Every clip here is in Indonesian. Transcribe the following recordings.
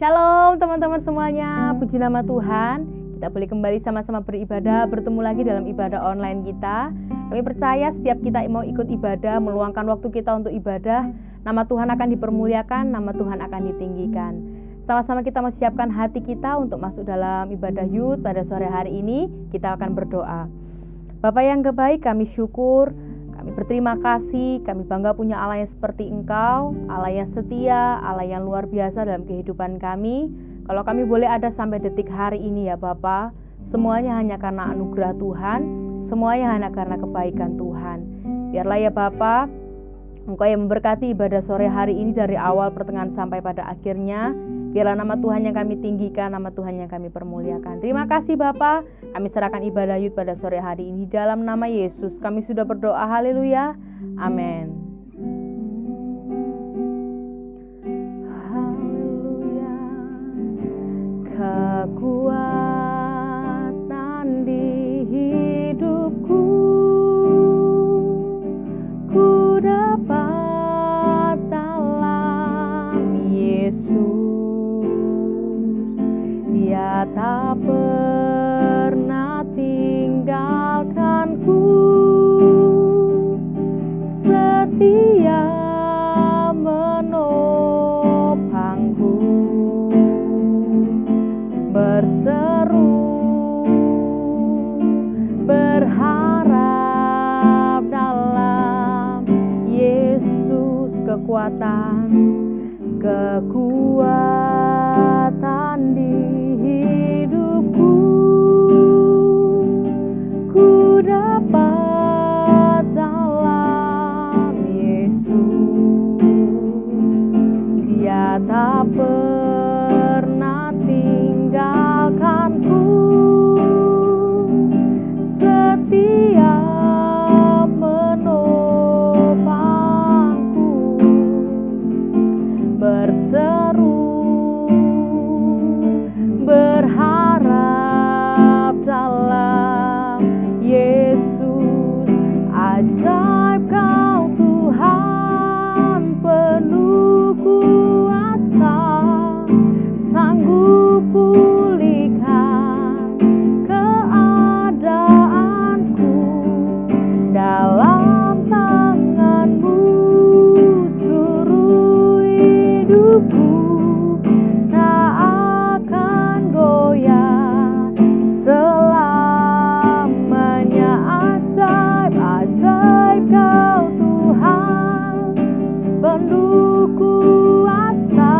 Shalom teman-teman semuanya, puji nama Tuhan. Kita boleh kembali sama-sama beribadah, bertemu lagi dalam ibadah online kita. Kami percaya setiap kita mau ikut ibadah, meluangkan waktu kita untuk ibadah, nama Tuhan akan dipermuliakan, nama Tuhan akan ditinggikan. Sama-sama kita mempersiapkan hati kita untuk masuk dalam ibadah youth pada sore hari ini. Kita akan berdoa. Bapa yang baik, kami syukur, kami berterima kasih, kami bangga punya Allah yang seperti Engkau, Allah yang setia, Allah yang luar biasa dalam kehidupan kami. Kalau kami boleh ada sampai detik hari ini ya Bapa, semuanya hanya karena anugerah Tuhan, semuanya hanya karena kebaikan Tuhan. Biarlah ya Bapa, Engkau yang memberkati ibadah sore hari ini dari awal pertengahan sampai pada akhirnya. Biarlah nama Tuhan yang kami tinggikan, nama Tuhan yang kami permuliakan. Terima kasih Bapa. Kami serahkan ibadah youth pada sore hari ini dalam nama Yesus. Kami sudah berdoa, haleluya, amin. Haleluya. Kekuatan di hidupku, ku dapat dalam Yesus. Dia tak pernah tinggalkanku, setia menopangku, berseru berharap dalam Yesus. Kekuatan di hidupku, ku dapat dalam Yesus. Dia tak pernah tinggalkanku, setia menopangku, berseru berharap dalam Yesus. Ajaib Kau Tuhan, penuh kuasa, sanggup pulihkan keadaanku. Dalam tangan-Mu seluruh hidupku tak akan goyah selamanya. Ajaib Kau Tuhan, penuh kuasa,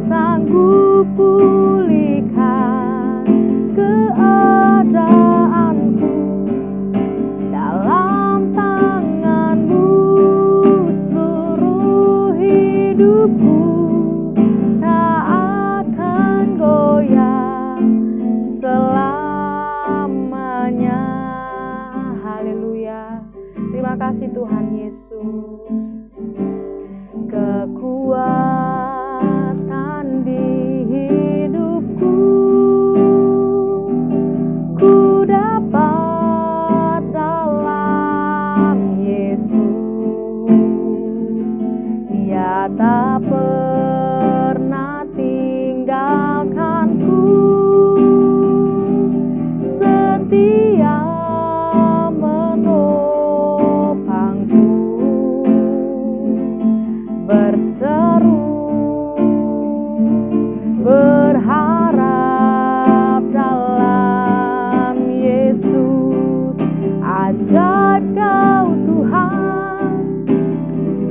sanggup pulihkan keadaanku. Dalam tangan-Mu seluruh hidupku tak akan goyah selamanya. Haleluya. Terima kasih Tuhan Yesus. Kekuatan di hidupku, ku dapat dalam Yesus. Dia tak pernah tinggalkanku, setia menopangku, berseru berharap dalam Yesus. Ajaib Kau Tuhan,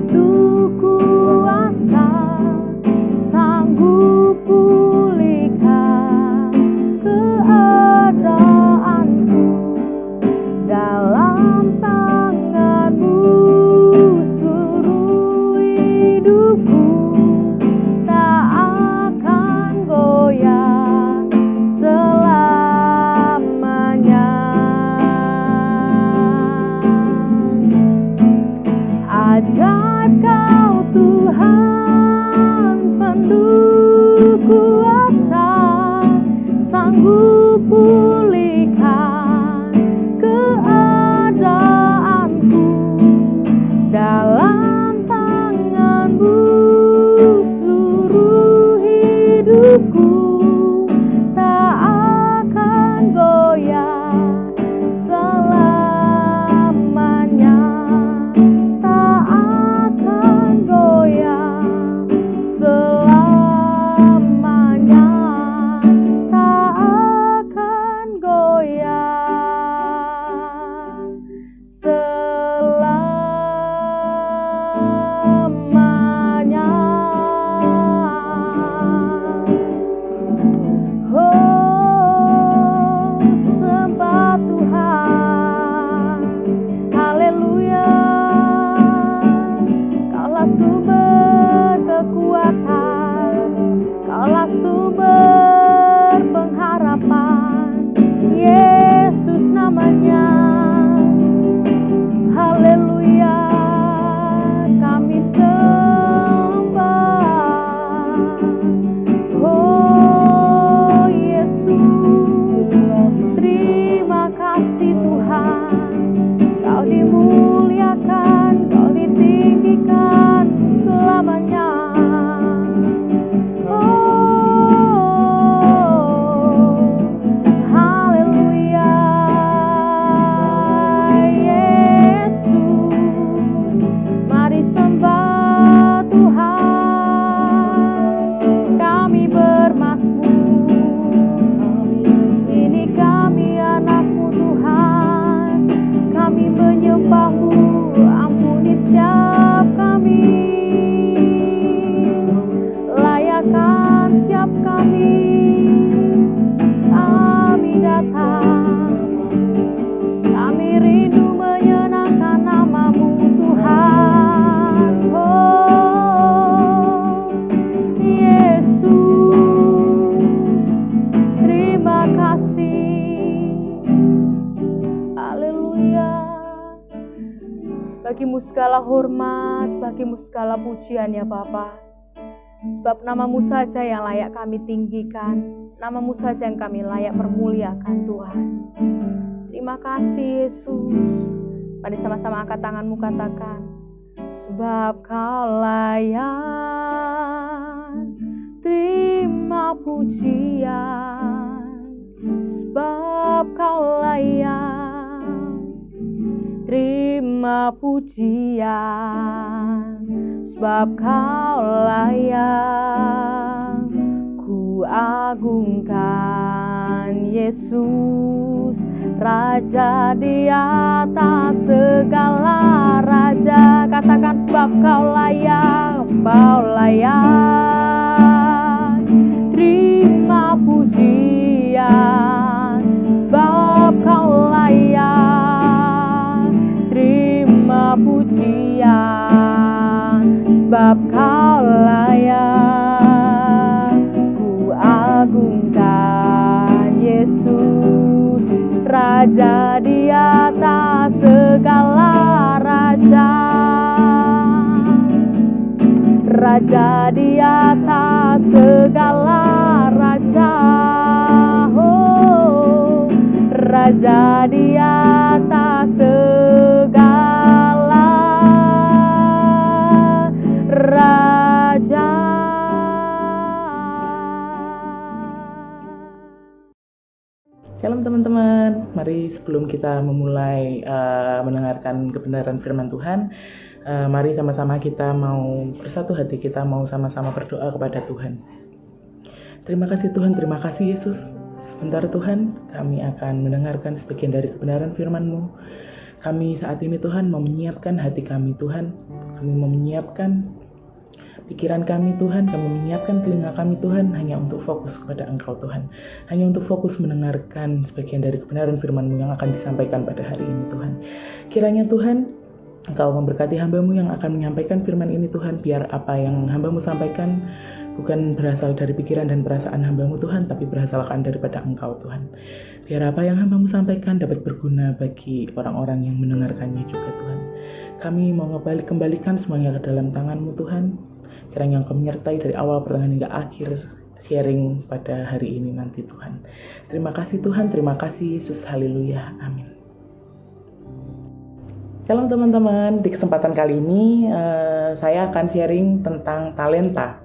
penuh kuasa, sanggup pulihkan keadaanku. Dalam tangan-Mu seluruh hidupku tak akan goyah selamanya. Ajaib Kau Tuhan, penuh kuasa, sanggup pulihkan keadaanku. Dalam tangan-Mu seluruh katakan siap kami datang, kami rindu menyenangkan nama-Mu Tuhan. Oh Yesus, terima kasih. Haleluya. Bagimu segala hormat, bagimu segala pujian ya Bapa. Sebab nama-Mu saja yang layak kami tinggikan, nama-Mu saja yang kami layak permuliakan Tuhan. Terima kasih Yesus. Mari sama-sama angkat tanganmu, katakan, sebab Kau layak terima pujian, sebab Kau layak terima pujian, sebab Kau layak ku agungkan Yesus, Raja di atas segala raja. Katakan, sebab Kau layak terima pujian, sebab Kau layak terima pujian, sebab Kau layak ku agungkan Yesus, Raja di atas segala raja, Raja di atas segala raja, oh Raja di atas segala raja. Shalom teman-teman, mari sebelum kita memulai mendengarkan kebenaran firman Tuhan, mari sama-sama kita mau bersatu hati, kita mau sama-sama berdoa kepada Tuhan. Terima kasih Tuhan, terima kasih Yesus. Sebentar Tuhan, kami akan mendengarkan sebagian dari kebenaran firman-Mu. Kami saat ini Tuhan mau menyiapkan hati kami Tuhan, kami mau menyiapkan pikiran kami Tuhan, kami menyiapkan telinga kami Tuhan hanya untuk fokus kepada Engkau Tuhan, hanya untuk fokus mendengarkan sebagian dari kebenaran firman-Mu yang akan disampaikan pada hari ini Tuhan. Kiranya Tuhan, Engkau memberkati hamba-Mu yang akan menyampaikan firman ini Tuhan, biar apa yang hamba-Mu sampaikan bukan berasal dari pikiran dan perasaan hamba-Mu Tuhan, tapi berasalkan daripada Engkau Tuhan. Biar apa yang hamba-Mu sampaikan dapat berguna bagi orang-orang yang mendengarkannya juga Tuhan. Kami mau kembalikan semuanya ke dalam tangan-Mu Tuhan. Kiranya Engkau menyertai dari awal pertengahan hingga akhir sharing pada hari ini nanti Tuhan. Terima kasih Tuhan, terima kasih Yesus, haleluya, amin. Shalom teman-teman, di kesempatan kali ini saya akan sharing tentang talenta.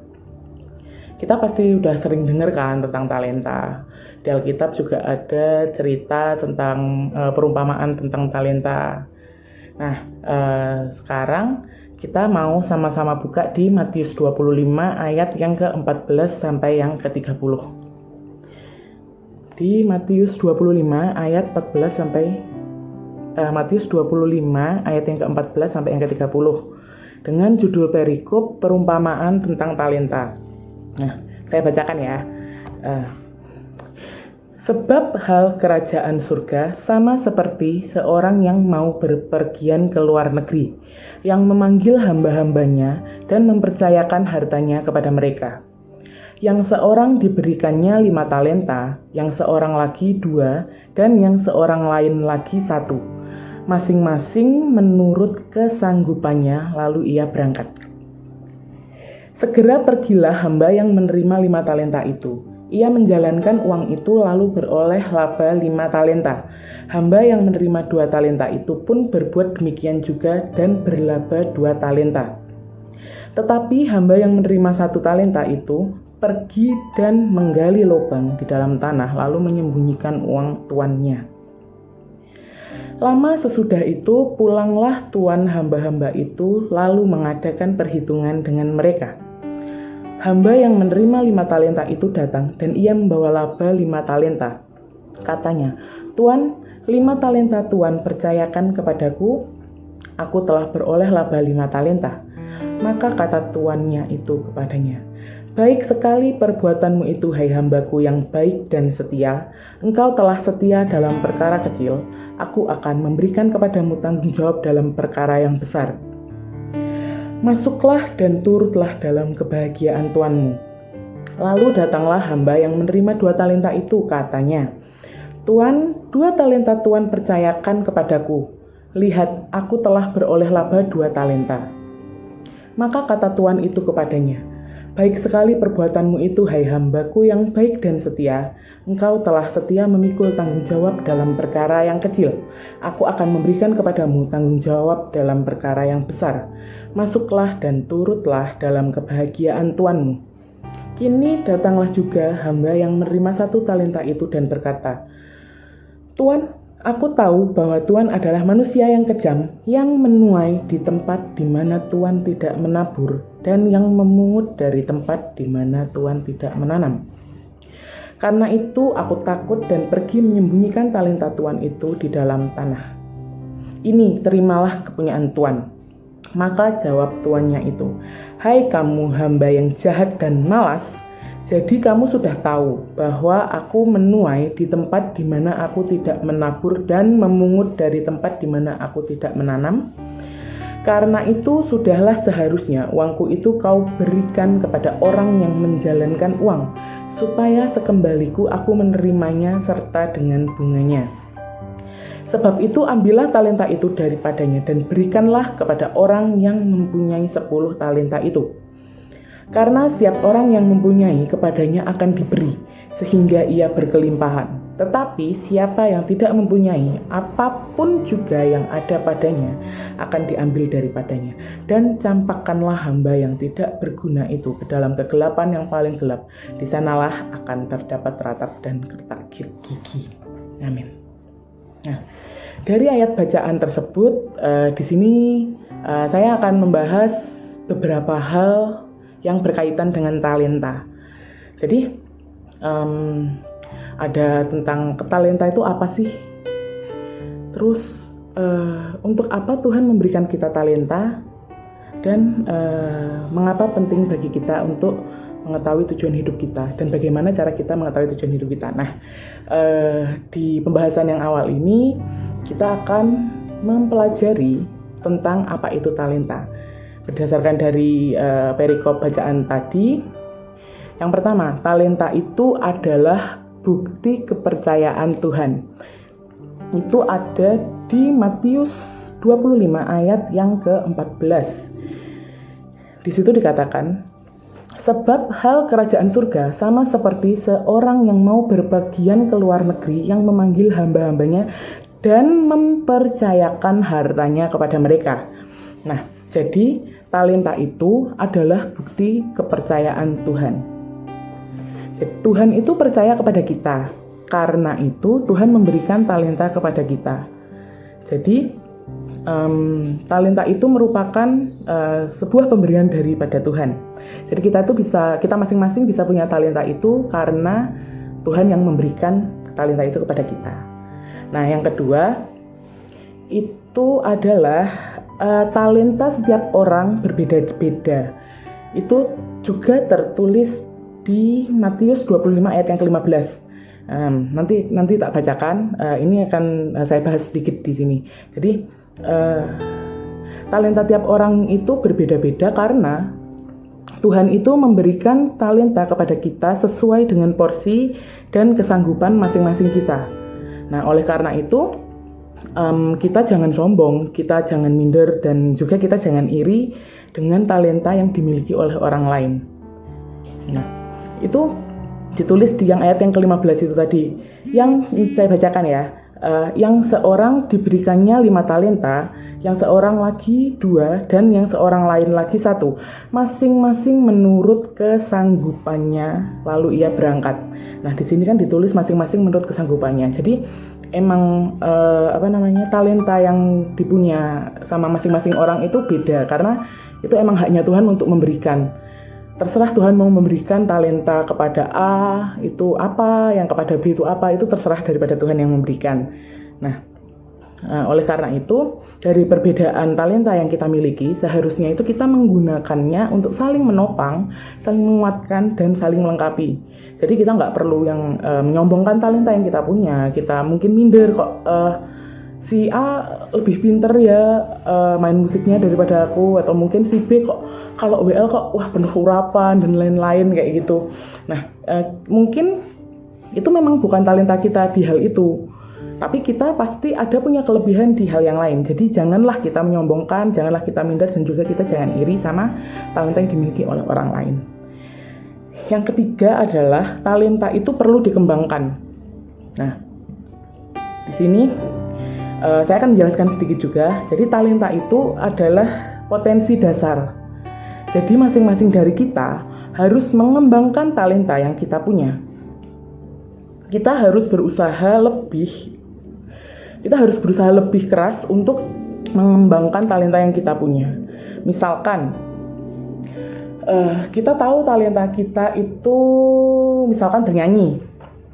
Kita pasti udah sering dengar kan tentang talenta. Di Alkitab juga ada cerita tentang perumpamaan tentang talenta. Nah, sekarang kita mau sama-sama buka di Matius 25 ayat yang ke-14 sampai yang ke-30. Di Matius 25 ayat 14 sampai Matius 25 ayat yang ke-14 sampai yang ke-30 dengan judul perikop perumpamaan tentang talenta. Nah, saya bacakan ya. Sebab hal kerajaan surga sama seperti seorang yang mau berpergian ke luar negeri, yang memanggil hamba-hambanya dan mempercayakan hartanya kepada mereka. Yang seorang diberikannya 5 talenta, yang seorang lagi 2, dan yang seorang lain lagi 1. Masing-masing menurut kesanggupannya, lalu ia berangkat. Segera pergilah hamba yang menerima 5 talenta itu. Ia menjalankan uang itu lalu beroleh laba 5 talenta. Hamba yang menerima 2 talenta itu pun berbuat demikian juga dan berlaba 2 talenta. Tetapi hamba yang menerima 1 talenta itu pergi dan menggali lubang di dalam tanah lalu menyembunyikan uang tuannya. Lama sesudah itu pulanglah tuan hamba-hamba itu lalu mengadakan perhitungan dengan mereka. Hamba yang menerima 5 talenta itu datang dan ia membawa laba 5 talenta. Katanya, "Tuan, 5 talenta Tuan percayakan kepadaku, aku telah beroleh laba 5 talenta." Maka kata tuannya itu kepadanya, Baik sekali perbuatanmu itu, hai hambaku yang baik dan setia. Engkau telah setia dalam perkara kecil, aku akan memberikan kepadamu tanggung jawab dalam perkara yang besar. Masuklah dan turutlah dalam kebahagiaan Tuanmu. Lalu datanglah hamba yang menerima 2 talenta itu, katanya, Tuan, 2 talenta Tuan percayakan kepadaku. Lihat, aku telah beroleh laba 2 talenta. Maka kata Tuan itu kepadanya, baik sekali perbuatanmu itu, hai hambaku yang baik dan setia. Engkau telah setia memikul tanggung jawab dalam perkara yang kecil. Aku akan memberikan kepadamu tanggung jawab dalam perkara yang besar. Masuklah dan turutlah dalam kebahagiaan Tuanmu. Kini datanglah juga hamba yang menerima 1 talenta itu dan berkata, Tuan, aku tahu bahwa Tuan adalah manusia yang kejam, yang menuai di tempat di mana Tuan tidak menabur, dan yang memungut dari tempat di mana Tuan tidak menanam. Karena itu aku takut dan pergi menyembunyikan talenta Tuan itu di dalam tanah. Ini, terimalah kepunyaan Tuan. Maka jawab tuannya itu, hai kamu hamba yang jahat dan malas, jadi kamu sudah tahu bahwa aku menuai di tempat di mana aku tidak menabur dan memungut dari tempat di mana aku tidak menanam. Karena itu sudahlah seharusnya uangku itu kau berikan kepada orang yang menjalankan uang, supaya sekembaliku aku menerimanya serta dengan bunganya. Sebab itu ambillah talenta itu daripadanya dan berikanlah kepada orang yang mempunyai 10 talenta itu. Karena setiap orang yang mempunyai kepadanya akan diberi, sehingga ia berkelimpahan. Tetapi siapa yang tidak mempunyai, apapun juga yang ada padanya akan diambil daripadanya. Dan campakkanlah hamba yang tidak berguna itu ke dalam kegelapan yang paling gelap. Di sanalah akan terdapat ratap dan kertak gigi. Amin. Nah, dari ayat bacaan tersebut, di sini saya akan membahas beberapa hal yang berkaitan dengan talenta. Jadi, ada tentang talenta itu apa sih? Terus, untuk apa Tuhan memberikan kita talenta? Dan mengapa penting bagi kita untuk mengetahui tujuan hidup kita, dan bagaimana cara kita mengetahui tujuan hidup kita. Nah, di pembahasan yang awal ini kita akan mempelajari tentang apa itu talenta. Berdasarkan dari perikop bacaan tadi, yang pertama, talenta itu adalah bukti kepercayaan Tuhan. Itu ada di Matius 25 ayat yang ke-14. Di situ dikatakan, sebab hal kerajaan surga sama seperti seorang yang mau berpergian ke luar negeri yang memanggil hamba-hambanya dan mempercayakan hartanya kepada mereka. Nah, jadi talenta itu adalah bukti kepercayaan Tuhan. Jadi, Tuhan itu percaya kepada kita. Karena itu Tuhan memberikan talenta kepada kita. Jadi talenta itu merupakan sebuah pemberian daripada Tuhan. Jadi kita masing-masing bisa punya talenta itu karena Tuhan yang memberikan talenta itu kepada kita. Nah, yang kedua itu adalah talenta setiap orang berbeda-beda. Itu juga tertulis di Matius 25 ayat yang ke-15. Nanti tak bacakan. Ini akan saya bahas sedikit di sini. Jadi talenta tiap orang itu berbeda-beda karena Tuhan itu memberikan talenta kepada kita sesuai dengan porsi dan kesanggupan masing-masing kita. Nah, oleh karena itu kita jangan sombong, kita jangan minder, dan juga kita jangan iri dengan talenta yang dimiliki oleh orang lain. Nah, itu ditulis di yang ayat yang ke-15 itu tadi. Yang saya bacakan ya. Yang seorang diberikannya 5 talenta, yang seorang lagi 2, dan yang seorang lain lagi 1, masing-masing menurut kesanggupannya, lalu ia berangkat. Nah, di sini kan ditulis masing-masing menurut kesanggupannya. Jadi emang talenta yang dipunya sama masing-masing orang itu beda, karena itu emang haknya Tuhan untuk memberikan. Terserah Tuhan mau memberikan talenta kepada A itu apa, yang kepada B itu apa, itu terserah daripada Tuhan yang memberikan. Nah, Oleh karena itu, dari perbedaan talenta yang kita miliki, seharusnya itu kita menggunakannya untuk saling menopang, saling menguatkan, dan saling melengkapi. Jadi kita nggak perlu yang menyombongkan talenta yang kita punya. Kita mungkin minder kok, si A lebih pinter ya main musiknya daripada aku, atau mungkin si B kok kalau WL kok wah penuh urapan dan lain-lain kayak gitu. Nah, mungkin itu memang bukan talenta kita di hal itu. Tapi kita pasti ada punya kelebihan di hal yang lain. Jadi janganlah kita menyombongkan, janganlah kita minder, dan juga kita jangan iri sama talenta yang dimiliki oleh orang lain. Yang ketiga adalah talenta itu perlu dikembangkan. Nah, di sini saya akan menjelaskan sedikit juga. Jadi talenta itu adalah potensi dasar. Jadi masing-masing dari kita harus mengembangkan talenta yang kita punya. Kita harus berusaha lebih keras untuk mengembangkan talenta yang kita punya. Misalkan kita tahu talenta kita itu misalkan bernyanyi.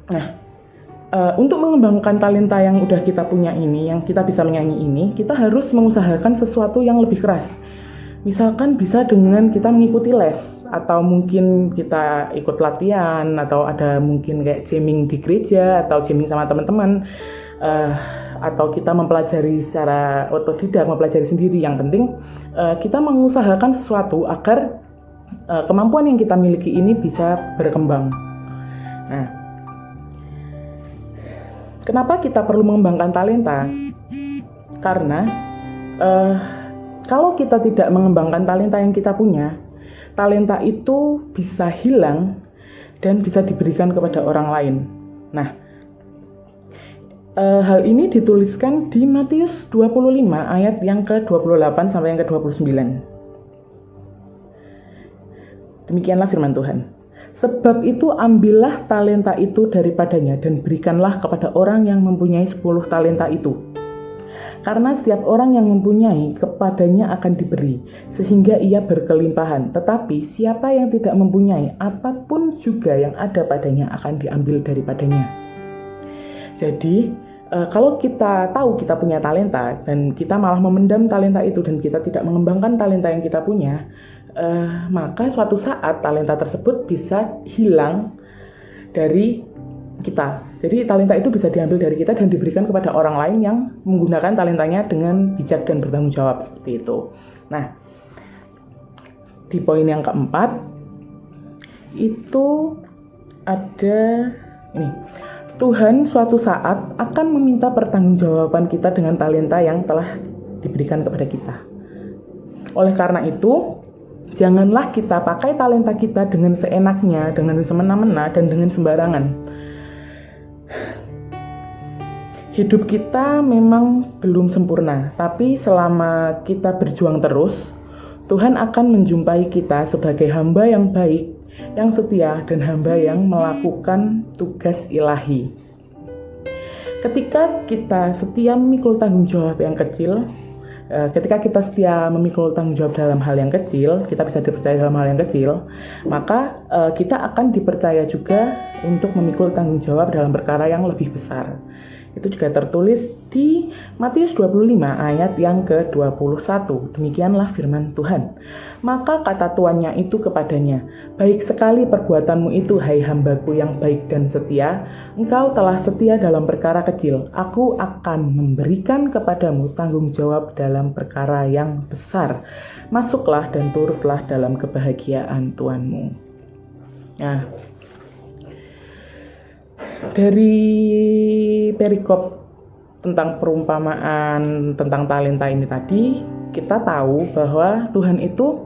Nah, untuk mengembangkan talenta yang udah kita punya ini, yang kita bisa menyanyi ini, kita harus mengusahakan sesuatu yang lebih keras. Misalkan bisa dengan kita mengikuti les, atau mungkin kita ikut latihan, atau ada mungkin kayak jamming di gereja, atau jamming sama teman-teman, atau kita mempelajari secara otodidak, mempelajari sendiri. Yang penting kita mengusahakan sesuatu agar kemampuan yang kita miliki ini bisa berkembang. Nah, kenapa kita perlu mengembangkan talenta? Karena kalau kita tidak mengembangkan talenta yang kita punya, talenta itu bisa hilang dan bisa diberikan kepada orang lain. Nah, hal ini dituliskan di Matius 25 ayat yang ke-28 sampai yang ke-29. Demikianlah firman Tuhan. Sebab itu ambillah talenta itu daripadanya dan berikanlah kepada orang yang mempunyai 10 talenta itu. Karena setiap orang yang mempunyai, kepadanya akan diberi, sehingga ia berkelimpahan. Tetapi siapa yang tidak mempunyai, apapun juga yang ada padanya akan diambil daripadanya. Jadi, kalau kita tahu kita punya talenta, dan kita malah memendam talenta itu, dan kita tidak mengembangkan talenta yang kita punya, maka suatu saat talenta tersebut bisa hilang dari kita. Jadi talenta itu bisa diambil dari kita dan diberikan kepada orang lain yang menggunakan talentanya dengan bijak dan bertanggung jawab, seperti itu. Nah, di poin yang keempat itu ada ini. Tuhan suatu saat akan meminta pertanggungjawaban kita dengan talenta yang telah diberikan kepada kita. Oleh karena itu, janganlah kita pakai talenta kita dengan seenaknya, dengan semena-mena, dan dengan sembarangan. Hidup kita memang belum sempurna, tapi selama kita berjuang terus, Tuhan akan menjumpai kita sebagai hamba yang baik, yang setia, dan hamba yang melakukan tugas ilahi. Ketika kita setia memikul tanggung jawab yang kecil, ketika kita setia memikul tanggung jawab dalam hal yang kecil, kita bisa dipercaya dalam hal yang kecil, maka kita akan dipercaya juga untuk memikul tanggung jawab dalam perkara yang lebih besar. Itu juga tertulis di Matius 25 ayat yang ke-21. Demikianlah firman Tuhan. Maka kata tuannya itu kepadanya, baik sekali perbuatanmu itu, hai hambaku yang baik dan setia. Engkau telah setia dalam perkara kecil. Aku akan memberikan kepadamu tanggung jawab dalam perkara yang besar. Masuklah dan turutlah dalam kebahagiaan Tuanmu. Nah, dari perikop tentang perumpamaan tentang talenta ini tadi, kita tahu bahwa Tuhan itu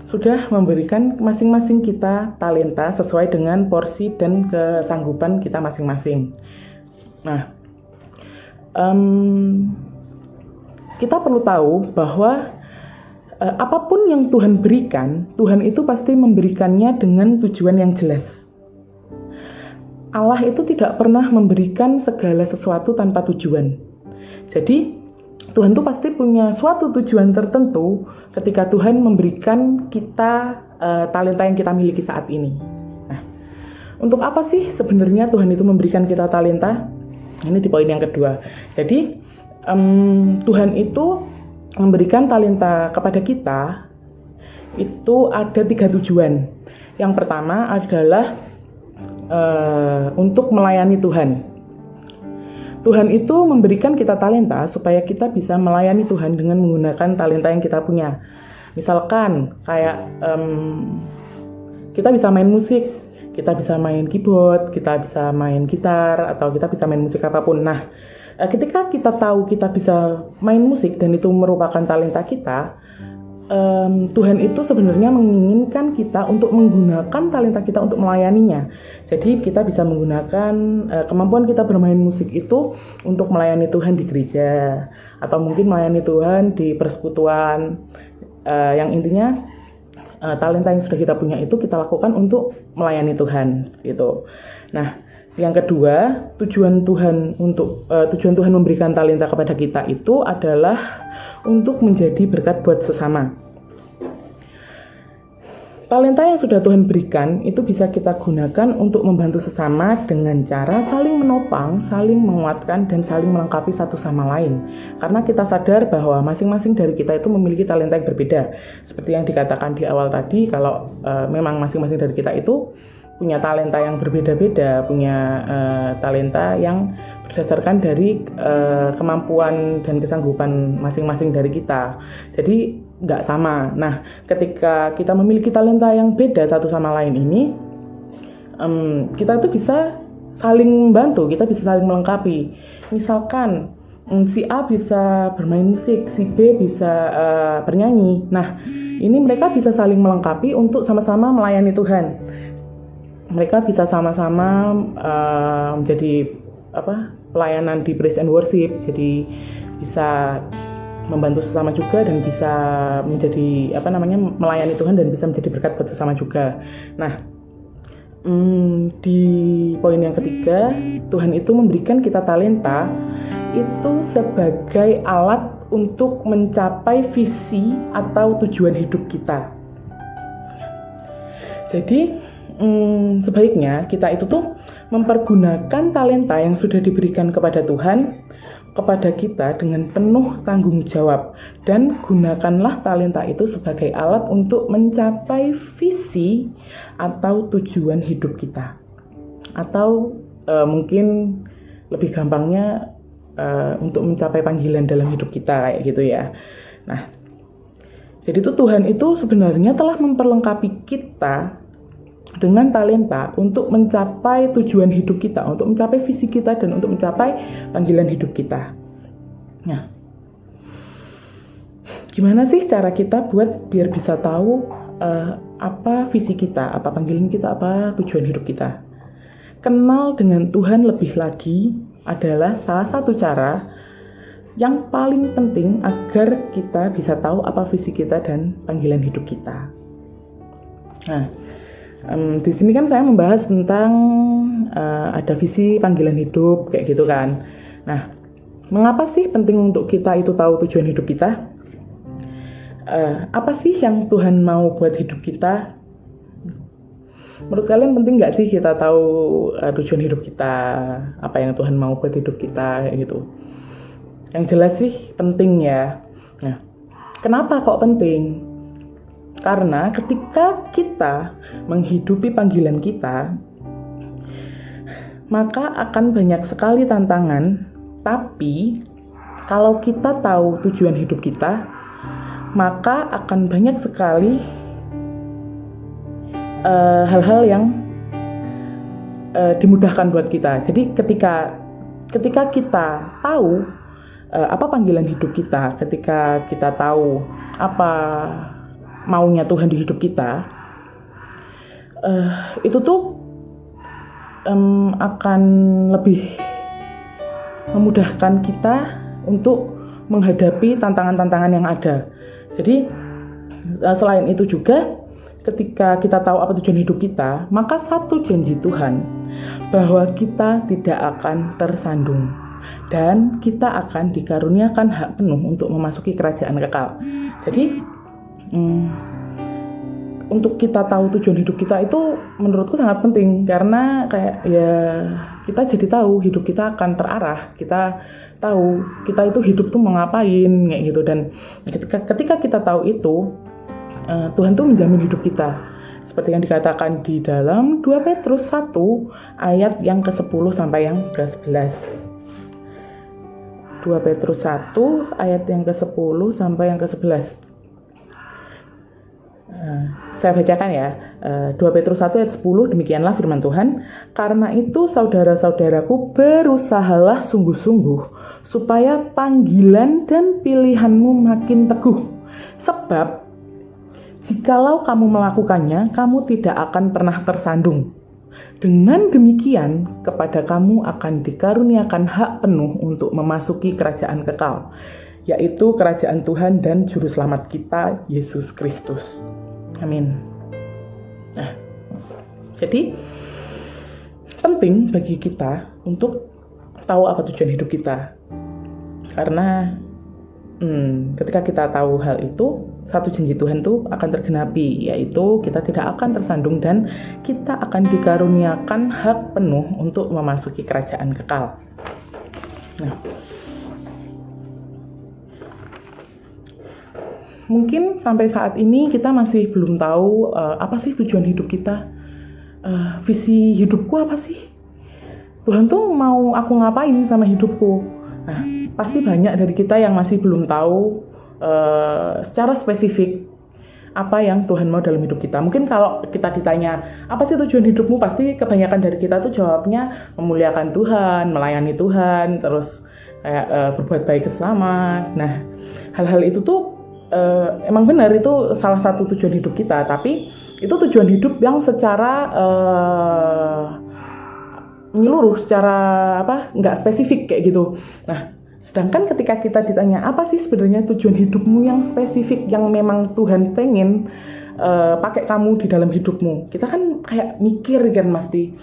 sudah memberikan masing-masing kita talenta sesuai dengan porsi dan kesanggupan kita masing-masing. Nah, kita perlu tahu bahwa apapun yang Tuhan berikan, Tuhan itu pasti memberikannya dengan tujuan yang jelas. Allah itu tidak pernah memberikan segala sesuatu tanpa tujuan. Jadi, Tuhan itu pasti punya suatu tujuan tertentu ketika Tuhan memberikan kita talenta yang kita miliki saat ini. Nah, untuk apa sih sebenarnya Tuhan itu memberikan kita talenta? Ini di poin yang kedua. Jadi, Tuhan itu memberikan talenta kepada kita itu ada 3 tujuan. Yang pertama adalah untuk melayani Tuhan. Tuhan itu memberikan kita talenta supaya kita bisa melayani Tuhan dengan menggunakan talenta yang kita punya. Misalkan kayak kita bisa main musik, kita bisa main keyboard, kita bisa main gitar, atau kita bisa main musik apapun. Nah, ketika kita tahu kita bisa main musik dan itu merupakan talenta kita, Tuhan itu sebenarnya menginginkan kita untuk menggunakan talenta kita untuk melayaninya. Jadi kita bisa menggunakan kemampuan kita bermain musik itu untuk melayani Tuhan di gereja, atau mungkin melayani Tuhan di persekutuan. Yang intinya talenta yang sudah kita punya itu kita lakukan untuk melayani Tuhan gitu. Nah, yang kedua, tujuan Tuhan memberikan talenta kepada kita itu adalah untuk menjadi berkat buat sesama. Talenta yang sudah Tuhan berikan itu bisa kita gunakan untuk membantu sesama dengan cara saling menopang, saling menguatkan, dan saling melengkapi satu sama lain. Karena kita sadar bahwa masing-masing dari kita itu memiliki talenta yang berbeda. Seperti yang dikatakan di awal tadi, kalau memang masing-masing dari kita itu punya talenta yang berbeda-beda, punya talenta yang berdasarkan dari kemampuan dan kesanggupan masing-masing dari kita. Jadi nggak sama. Nah, ketika kita memiliki talenta yang beda satu sama lain ini, kita tuh bisa saling membantu, kita bisa saling melengkapi. Misalkan si A bisa bermain musik, si B bisa bernyanyi. Nah, ini mereka bisa saling melengkapi untuk sama-sama melayani Tuhan. Mereka bisa sama-sama menjadi pelayanan di praise and worship, jadi bisa membantu sesama juga dan bisa menjadi melayani Tuhan dan bisa menjadi berkat buat sesama juga. Nah, di poin yang ketiga, Tuhan itu memberikan kita talenta itu sebagai alat untuk mencapai visi atau tujuan hidup kita. Jadi sebaiknya kita itu tuh mempergunakan talenta yang sudah diberikan kepada Tuhan kepada kita dengan penuh tanggung jawab, dan gunakanlah talenta itu sebagai alat untuk mencapai visi atau tujuan hidup kita, atau mungkin lebih gampangnya untuk mencapai panggilan dalam hidup kita kayak gitu ya. Nah, jadi itu Tuhan itu sebenarnya telah memperlengkapi kita dengan talenta untuk mencapai tujuan hidup kita, untuk mencapai visi kita, dan untuk mencapai panggilan hidup kita. Nah, gimana sih cara kita buat biar bisa tahu apa visi kita, apa panggilan kita, apa tujuan hidup kita? Kenal dengan Tuhan lebih lagi adalah salah satu cara yang paling penting agar kita bisa tahu apa visi kita dan panggilan hidup kita. Nah, di sini kan saya membahas tentang ada visi panggilan hidup kayak gitu kan. Nah, mengapa sih penting untuk kita itu tahu tujuan hidup kita? Apa sih yang Tuhan mau buat hidup kita? Menurut kalian penting nggak sih kita tahu tujuan hidup kita? Apa yang Tuhan mau buat hidup kita kayak gitu? Yang jelas sih penting ya. Nah, kenapa kok penting? Karena ketika kita menghidupi panggilan kita, maka akan banyak sekali tantangan. Tapi kalau kita tahu tujuan hidup kita, maka akan banyak sekali hal-hal yang dimudahkan buat kita. Jadi ketika kita tahu apa panggilan hidup kita, ketika kita tahu apa maunya Tuhan di hidup kita, itu tuh akan lebih memudahkan kita untuk menghadapi tantangan-tantangan yang ada. Jadi selain itu juga, ketika kita tahu apa tujuan hidup kita, maka satu janji Tuhan bahwa kita tidak akan tersandung dan kita akan dikaruniakan hak penuh untuk memasuki kerajaan kekal. Jadi untuk kita tahu tujuan hidup kita itu menurutku sangat penting, karena kayak ya kita jadi tahu hidup kita akan terarah, kita tahu kita itu hidup tuh mau ngapain kayak gitu. Dan ketika kita tahu itu, Tuhan tuh menjamin hidup kita seperti yang dikatakan di dalam 2 Petrus 1 ayat yang ke-10 sampai yang ke-11. 2 Petrus 1 ayat yang ke-10 sampai yang ke-11. Saya bacakan ya. 2 Petrus 1 ayat 10, demikianlah firman Tuhan. Karena itu saudara-saudaraku, berusahalah sungguh-sungguh supaya panggilan dan pilihanmu makin teguh. Sebab jikalau kamu melakukannya, kamu tidak akan pernah tersandung. Dengan demikian, kepada kamu akan dikaruniakan hak penuh untuk memasuki kerajaan kekal, yaitu kerajaan Tuhan dan Juru Selamat kita, Yesus Kristus. Amin. Nah, jadi penting bagi kita untuk tahu apa tujuan hidup kita. Karena ketika kita tahu hal itu, satu janji Tuhan tuh akan tergenapi, yaitu kita tidak akan tersandung dan kita akan dikaruniakan hak penuh untuk memasuki kerajaan kekal. Nah, mungkin sampai saat ini kita masih belum tahu apa sih tujuan hidup kita, visi hidupku apa sih? Tuhan tuh mau aku ngapain sama hidupku? Nah, pasti banyak dari kita yang masih belum tahu secara spesifik apa yang Tuhan mau dalam hidup kita. Mungkin kalau kita ditanya, apa sih tujuan hidupmu? Pasti kebanyakan dari kita tuh jawabnya memuliakan Tuhan, melayani Tuhan, terus kayak berbuat baik ke sesama. Nah, hal-hal itu tuh emang benar, itu salah satu tujuan hidup kita, tapi itu tujuan hidup yang secara menyeluruh, secara nggak spesifik kayak gitu. Nah, sedangkan ketika kita ditanya apa sih sebenarnya tujuan hidupmu yang spesifik, yang memang Tuhan pengen pakai kamu di dalam hidupmu, kita kan kayak mikir kan pasti.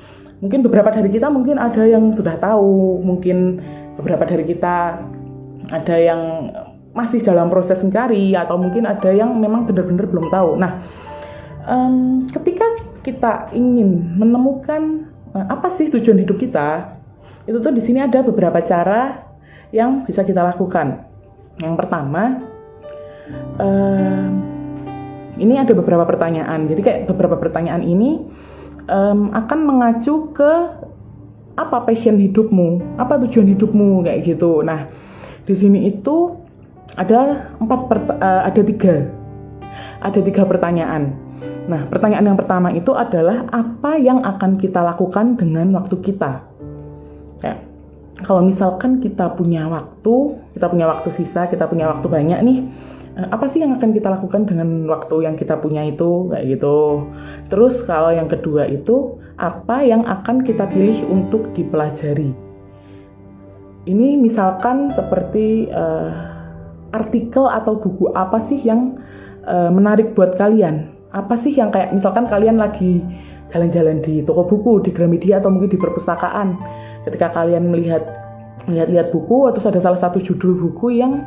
Mungkin beberapa dari kita mungkin ada yang sudah tahu, mungkin beberapa dari kita ada yang masih dalam proses mencari, atau mungkin ada yang memang benar-benar belum tahu. Nah, ketika kita ingin menemukan apa sih tujuan hidup kita, itu tuh di sini ada beberapa cara yang bisa kita lakukan. Yang pertama, ini ada beberapa pertanyaan. Jadi kayak beberapa pertanyaan ini akan mengacu ke apa passion hidupmu, apa tujuan hidupmu kayak gitu. Nah, di sini itu ada tiga pertanyaan. Nah, pertanyaan yang pertama itu adalah apa yang akan kita lakukan dengan waktu kita. Ya, kalau misalkan kita punya waktu sisa, kita punya waktu banyak nih, apa sih yang akan kita lakukan dengan waktu yang kita punya itu, kayak gitu. Terus kalau yang kedua itu, apa yang akan kita pilih untuk dipelajari. Ini misalkan seperti artikel atau buku apa sih yang menarik buat kalian. Apa sih yang kayak misalkan kalian lagi jalan-jalan di toko buku, di Gramedia, atau mungkin di perpustakaan. Ketika kalian melihat buku, atau ada salah satu judul buku yang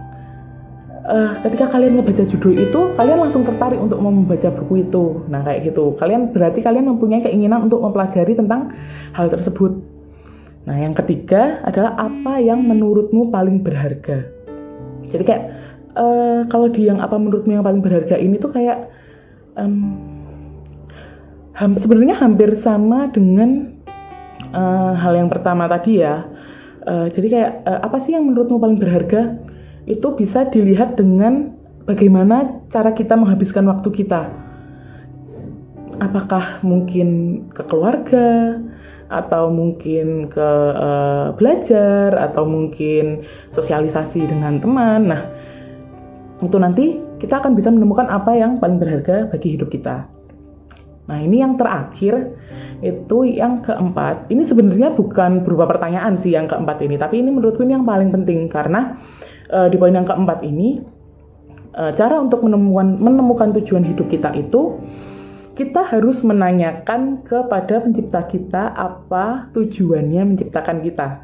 ketika kalian ngebaca judul itu, kalian langsung tertarik untuk membaca buku itu. Nah, kayak gitu. Berarti kalian mempunyai keinginan untuk mempelajari tentang hal tersebut. Nah, yang ketiga adalah apa yang menurutmu paling berharga. Jadi kayak kalau di yang apa menurutmu yang paling berharga ini tuh kayak sebenarnya hampir sama dengan hal yang pertama tadi ya. Jadi kayak apa sih yang menurutmu paling berharga? Itu bisa dilihat dengan bagaimana cara kita menghabiskan waktu kita. Apakah mungkin ke keluarga, atau mungkin ke belajar, atau mungkin sosialisasi dengan teman. Nah, itu nanti kita akan bisa menemukan apa yang paling berharga bagi hidup kita. Nah, ini yang terakhir, itu yang keempat. Ini sebenarnya bukan berupa pertanyaan sih yang keempat ini, tapi ini menurutku ini yang paling penting, karena di poin yang keempat ini, cara untuk menemukan tujuan hidup kita itu, kita harus menanyakan kepada pencipta kita apa tujuannya menciptakan kita.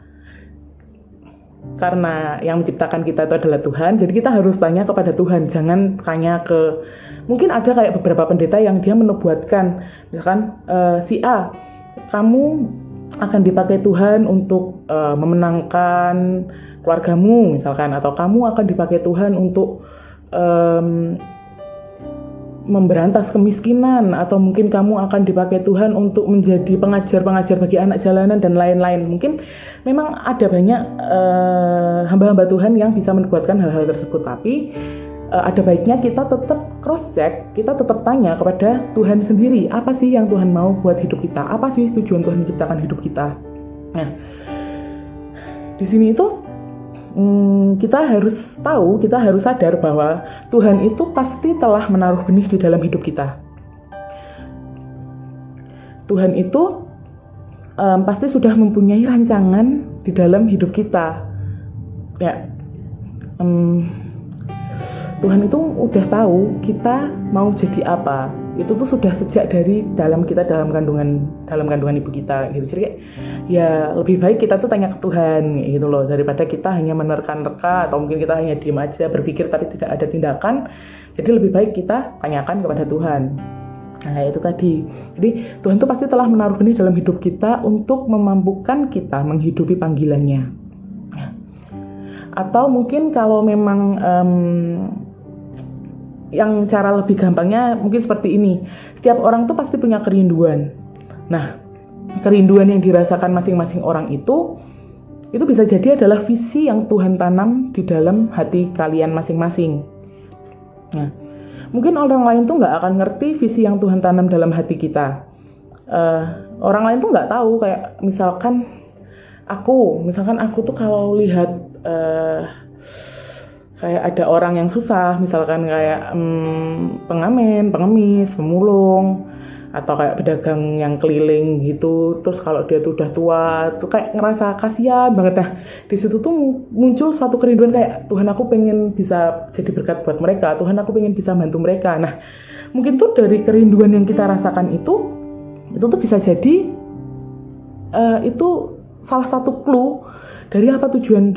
karena yang menciptakan kita itu adalah Tuhan, jadi kita harus tanya kepada Tuhan, jangan tanya ke, mungkin ada kayak beberapa pendeta yang dia menubuatkan, misalkan si A, kamu akan dipakai Tuhan untuk memenangkan keluargamu misalkan, atau kamu akan dipakai Tuhan untuk memberantas kemiskinan, atau mungkin kamu akan dipakai Tuhan untuk menjadi pengajar-pengajar bagi anak jalanan dan lain-lain. Mungkin memang ada banyak hamba-hamba Tuhan yang bisa menubuatkan hal-hal tersebut, tapi ada baiknya kita tetap cross-check, kita tetap tanya kepada Tuhan sendiri, apa sih yang Tuhan mau buat hidup kita, apa sih tujuan Tuhan menciptakan hidup kita. Nah, di sini itu kita harus tahu, kita harus sadar bahwa Tuhan itu pasti telah menaruh benih di dalam hidup kita. Tuhan itu pasti sudah mempunyai rancangan di dalam hidup kita. Ya, Tuhan itu udah tahu kita mau jadi apa. Itu tuh sudah sejak dari dalam kandungan ibu kita gitu. Jadi kayak, ya lebih baik kita tuh tanya ke Tuhan gitu loh, daripada kita hanya menerka-nerka atau mungkin kita hanya diam aja berpikir tapi tidak ada tindakan. Jadi lebih baik kita tanyakan kepada Tuhan. Nah, itu tadi. Jadi Tuhan tuh pasti telah menaruh benih dalam hidup kita untuk memampukan kita menghidupi panggilannya. Atau mungkin kalau memang yang cara lebih gampangnya mungkin seperti ini. Setiap orang tuh pasti punya kerinduan. Nah, kerinduan yang dirasakan masing-masing orang itu bisa jadi adalah visi yang Tuhan tanam di dalam hati kalian masing-masing. Nah, mungkin orang lain tuh nggak akan ngerti visi yang Tuhan tanam dalam hati kita. Orang lain tuh nggak tahu, kayak misalkan aku tuh kalau lihat kayak ada orang yang susah, misalkan kayak pengamen, pengemis, pemulung, atau kayak pedagang yang keliling gitu. Terus kalau dia tuh udah tua, tuh kayak ngerasa kasihan banget. Nah, di situ tuh muncul suatu kerinduan kayak, Tuhan aku pengen bisa jadi berkat buat mereka, Tuhan aku pengen bisa bantu mereka. Nah, mungkin tuh dari kerinduan yang kita rasakan itu tuh bisa jadi itu salah satu clue dari apa tujuan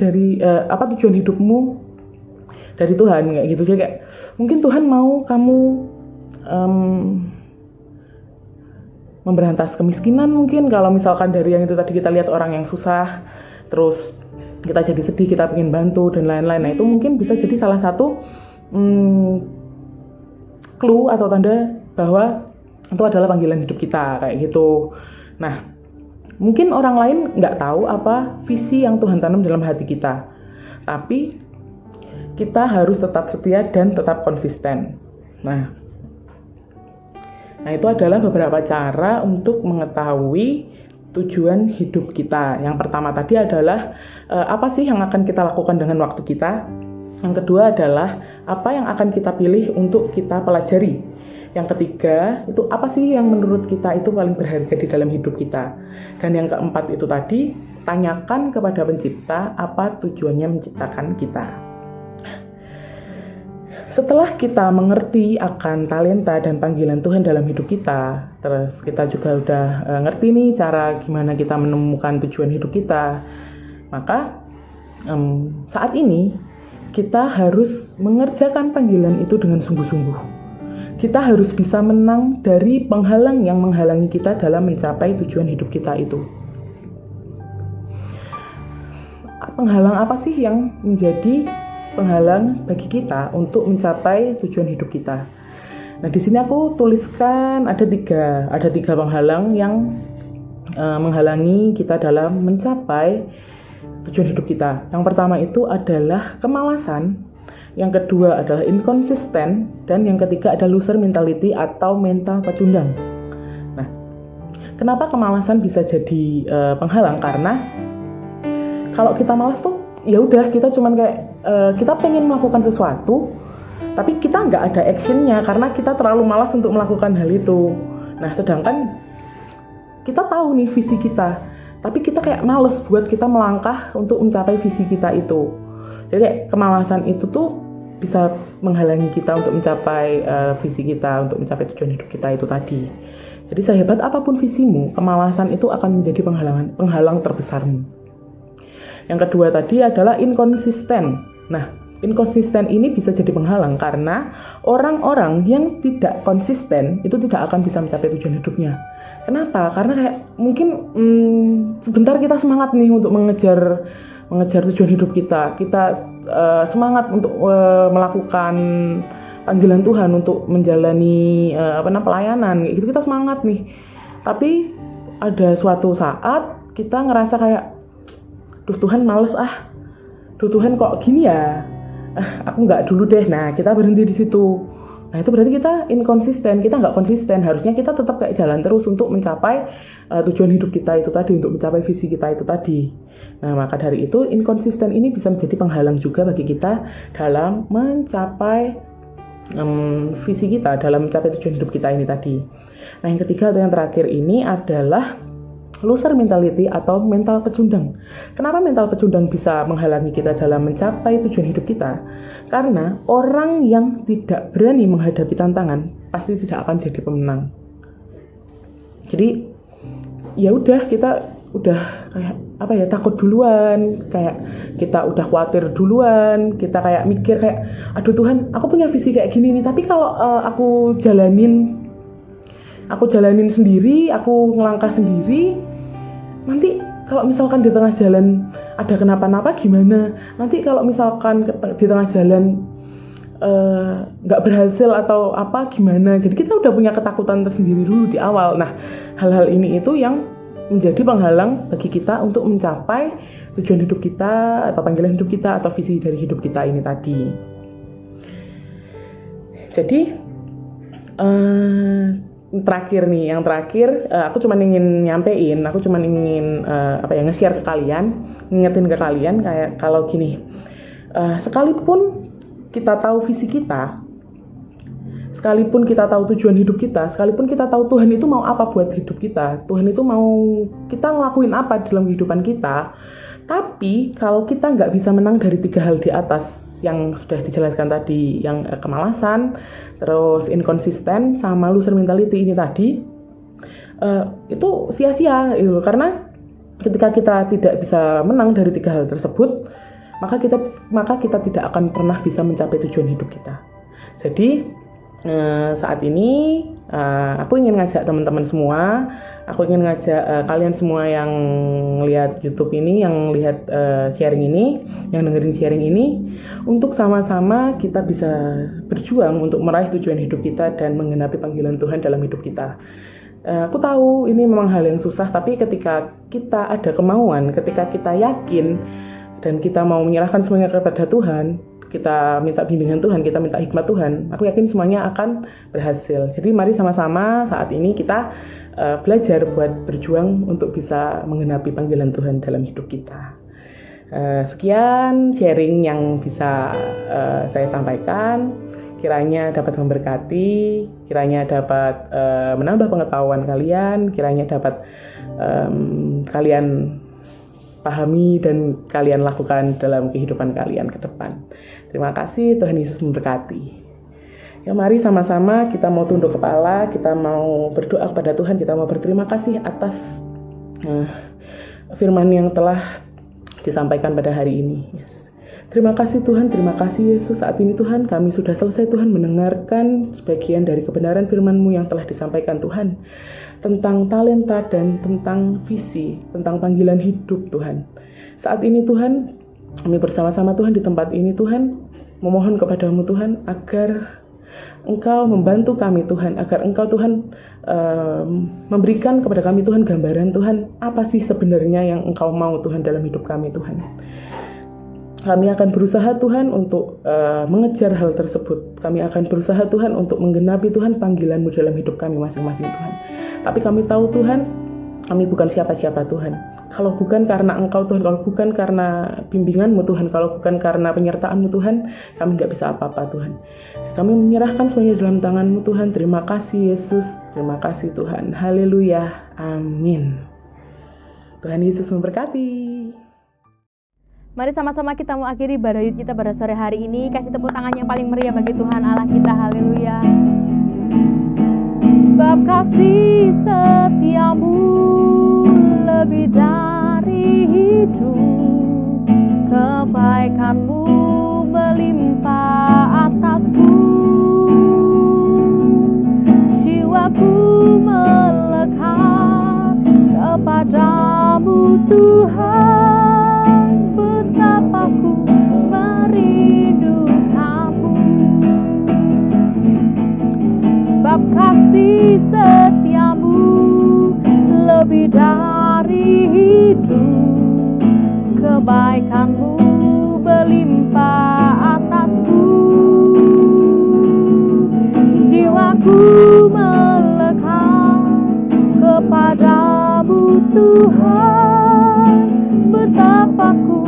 hidupmu dari Tuhan, kayak gitu. Jadi kayak mungkin Tuhan mau kamu memberantas kemiskinan, mungkin kalau misalkan dari yang itu tadi kita lihat orang yang susah, terus kita jadi sedih, kita pengen bantu dan lain-lain. Nah, itu mungkin bisa jadi salah satu clue atau tanda bahwa itu adalah panggilan hidup kita, kayak gitu. Nah, mungkin orang lain nggak tahu apa visi yang Tuhan tanam dalam hati kita, tapi kita harus tetap setia dan tetap konsisten. Nah, itu adalah beberapa cara untuk mengetahui tujuan hidup kita. Yang pertama tadi adalah apa sih yang akan kita lakukan dengan waktu kita. Yang kedua adalah apa yang akan kita pilih untuk kita pelajari. Yang ketiga, itu apa sih yang menurut kita itu paling berharga di dalam hidup kita. Dan yang keempat itu tadi, tanyakan kepada pencipta apa tujuannya menciptakan kita. Setelah kita mengerti akan talenta dan panggilan Tuhan dalam hidup kita, terus kita juga udah ngerti nih cara gimana kita menemukan tujuan hidup kita, maka saat ini kita harus mengerjakan panggilan itu dengan sungguh-sungguh. Kita harus bisa menang dari penghalang yang menghalangi kita dalam mencapai tujuan hidup kita itu. Penghalang apa sih yang menjadi penghalang bagi kita untuk mencapai tujuan hidup kita? Nah, di sini aku tuliskan ada tiga penghalang yang menghalangi kita dalam mencapai tujuan hidup kita. Yang pertama itu adalah kemalasan, yang kedua adalah inkonsisten, dan yang ketiga ada loser mentality atau mental pecundang. Nah, kenapa kemalasan bisa jadi penghalang? Karena kalau kita malas tuh ya udah, kita cuman kayak kita pengen melakukan sesuatu tapi kita nggak ada actionnya karena kita terlalu malas untuk melakukan hal itu. Nah, sedangkan kita tahu nih visi kita, tapi kita kayak males buat kita melangkah untuk mencapai visi kita itu. Jadi kayak kemalasan itu tuh bisa menghalangi kita untuk mencapai visi kita, untuk mencapai tujuan hidup kita itu tadi. Jadi sehebat apapun visimu, kemalasan itu akan menjadi penghalang terbesarmu. Yang kedua tadi adalah inkonsisten. Nah, inkonsisten ini bisa jadi penghalang karena orang-orang yang tidak konsisten itu tidak akan bisa mencapai tujuan hidupnya. Kenapa? Karena kayak mungkin sebentar kita semangat nih untuk mengejar tujuan hidup kita. Kita semangat untuk melakukan panggilan Tuhan, untuk menjalani pelayanan. Gitu kita semangat nih. Tapi ada suatu saat kita ngerasa kayak, duh Tuhan males duh Tuhan kok gini ya, aku nggak dulu deh. Nah, kita berhenti di situ. Nah, itu berarti kita inkonsisten, kita nggak konsisten. Harusnya kita tetap kayak jalan terus untuk mencapai tujuan hidup kita itu tadi, untuk mencapai visi kita itu tadi. Nah, maka dari itu inkonsisten ini bisa menjadi penghalang juga bagi kita dalam mencapai visi kita, dalam mencapai tujuan hidup kita ini tadi. Nah, yang ketiga atau yang terakhir ini adalah loser mentality atau mental pecundang. Kenapa mental pecundang bisa menghalangi kita dalam mencapai tujuan hidup kita? Karena orang yang tidak berani menghadapi tantangan pasti tidak akan jadi pemenang. Jadi ya udah, kita udah kayak takut duluan, kayak kita udah khawatir duluan, kita kayak mikir kayak, aduh Tuhan, aku punya visi kayak gini nih, tapi kalau aku jalanin sendiri, aku ngelangkah sendiri, nanti kalau misalkan di tengah jalan ada kenapa-napa gimana? Nanti kalau misalkan di tengah jalan nggak berhasil atau apa gimana? Jadi kita udah punya ketakutan tersendiri dulu di awal. Nah, hal-hal ini itu yang menjadi penghalang bagi kita untuk mencapai tujuan hidup kita atau panggilan hidup kita atau visi dari hidup kita ini tadi. Jadi yang terakhir aku cuma ingin nge-share ke kalian, ngingetin ke kalian kayak kalau gini, sekalipun kita tahu visi kita, sekalipun kita tahu tujuan hidup kita, sekalipun kita tahu Tuhan itu mau apa buat hidup kita, Tuhan itu mau kita ngelakuin apa dalam kehidupan kita, tapi kalau kita nggak bisa menang dari 3 hal di atas yang sudah dijelaskan tadi, yang kemalasan, terus inkonsisten, sama loser mentality ini tadi, itu sia-sia gitu. Karena ketika kita tidak bisa menang dari 3 hal tersebut, maka kita tidak akan pernah bisa mencapai tujuan hidup kita. Jadi saat ini aku ingin ngajak teman-teman semua, aku ingin ngajak kalian semua yang lihat YouTube ini, yang lihat sharing ini, yang dengerin sharing ini, untuk sama-sama kita bisa berjuang untuk meraih tujuan hidup kita dan menggenapi panggilan Tuhan dalam hidup kita. Aku tahu ini memang hal yang susah, tapi ketika kita ada kemauan, ketika kita yakin dan kita mau menyerahkan semuanya kepada Tuhan, kita minta bimbingan Tuhan, kita minta hikmat Tuhan, aku yakin semuanya akan berhasil. Jadi mari sama-sama saat ini kita belajar buat berjuang untuk bisa menggenapi panggilan Tuhan dalam hidup kita. Sekian sharing yang bisa saya sampaikan. Kiranya dapat memberkati, kiranya dapat menambah pengetahuan kalian, kiranya dapat kalian pahami dan kalian lakukan dalam kehidupan kalian ke depan. Terima kasih, Tuhan Yesus memberkati. Ya, mari sama-sama kita mau tunduk kepala, kita mau berdoa kepada Tuhan, kita mau berterima kasih atas firman yang telah disampaikan pada hari ini. Yes. Terima kasih Tuhan, terima kasih Yesus. Saat ini Tuhan, kami sudah selesai Tuhan mendengarkan sebagian dari kebenaran firman-Mu yang telah disampaikan Tuhan, tentang talenta dan tentang visi, tentang panggilan hidup Tuhan. Saat ini Tuhan, kami bersama-sama Tuhan di tempat ini Tuhan, memohon kepada-Mu Tuhan, agar Engkau membantu kami Tuhan, agar Engkau Tuhan memberikan kepada kami Tuhan gambaran Tuhan, apa sih sebenarnya yang Engkau mau Tuhan dalam hidup kami Tuhan. Kami akan berusaha Tuhan untuk mengejar hal tersebut. Kami akan berusaha Tuhan untuk menggenapi Tuhan panggilan-Mu dalam hidup kami masing-masing Tuhan. Tapi kami tahu Tuhan, kami bukan siapa-siapa Tuhan. Kalau bukan karena Engkau Tuhan, kalau bukan karena bimbingan-Mu Tuhan, kalau bukan karena penyertaan-Mu Tuhan, kami nggak bisa apa-apa Tuhan. Kami menyerahkan semuanya dalam tangan-Mu Tuhan. Terima kasih Yesus, terima kasih Tuhan. Haleluya, amin. Tuhan Yesus memberkati. Mari sama-sama kita mau akhiri ibadah kita pada sore hari ini. Kasih tepuk tangan yang paling meriah bagi Tuhan Allah kita. Haleluya. Sebab kasih setiamu lebih dari hidup, Tuhan, betapa ku merindukanmu. Sebab kasih setiamu lebih dari hidup, kebaikanmu berlimpah atasku. Jiwaku melekat kepadamu Tuhan, betapa ku